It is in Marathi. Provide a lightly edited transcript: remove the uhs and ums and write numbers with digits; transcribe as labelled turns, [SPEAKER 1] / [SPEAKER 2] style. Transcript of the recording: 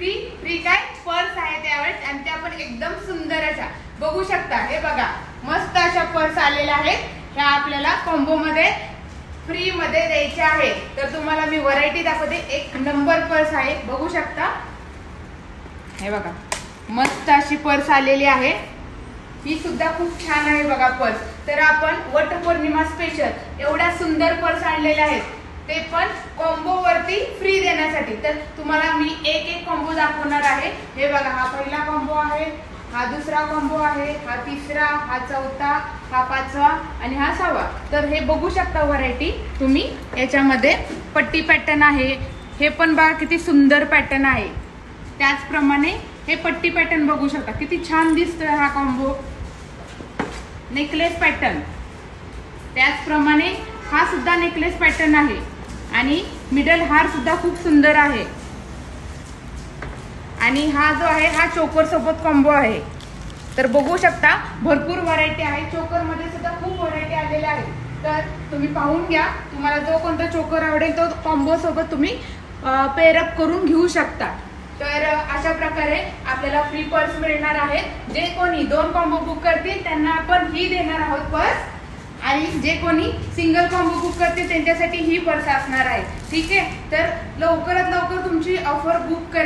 [SPEAKER 1] फ्री फ्री काय पर्स आहे त्यावेळेस, आणि त्या पण एकदम सुंदर अशा बघू शकता. हे बघा मस्त अशा पर्स आलेल्या आहेत. ह्या आपल्याला कॉम्बो मध्ये फ्री मध्ये द्यायचे आहे. तर तुम्हाला मी व्हरायटी दाखवते. एक नंबर पर्स आहे बघू शकता. हे बघा मस्त अशी पर्स आलेली आहे. ही सुद्धा खूप छान आहे बघा पर्स. तर आपण वटपौर्णिमा स्पेशल एवढ्या सुंदर पर्स आणलेले आहेत, ते पण कॉम्बो वरती फ्री देण्यासाठी. तर तुम्हाला मी एक एक कॉम्बो दाखवणार आहे. हे बघा हा पहिला कॉम्बो आहे, हा दुसरा कॉम्बो आहे, हा तिसरा, हा चौथा, हा पाचवा आणि हा सहावा. तर हे बघू शकता व्हरायटी तुम्ही. याच्यामध्ये पट्टी पॅटर्न आहे. हे पण बघा किती सुंदर पॅटर्न आहे. त्याचप्रमाणे हे पट्टी पॅटर्न बघू शकता किती छान दिसतोय हा कॉम्बो. नेकलेस पॅटर्न, त्याचप्रमाणे हा सुद्धा नेकलेस पॅटर्न आहे आणि मिडल हार सुद्धा खूप सुंदर आहे. आणि हा जो आहे हा चोकर सोबत कॉम्बो आहे. तर बघू शकता भरपूर व्हरायटी आहे. चोकर मध्ये सुद्धा खूप व्हरायटी आलेल्या आहेत. तर तुम्ही पाहून घ्या. तुम्हाला जो कोणता चोकर आवडेल तो कॉम्बो सोबत तुम्ही पेअरअप करून घेऊ शकता. तर अशा प्रकारे आपल्याला फ्री पर्स मिळणार आहे. जे कोणी 2 कॉम्बो बुक करतील त्यांना आपण ही देणार आहोत पर्स, आणि जे कोणी सिंगल कॉम्बो बुक करतील त्यांच्यासाठी ही पर्स असणार आहे. ठीक आहे. तर लवकरात लवकर तुमची ऑफर बुक करा.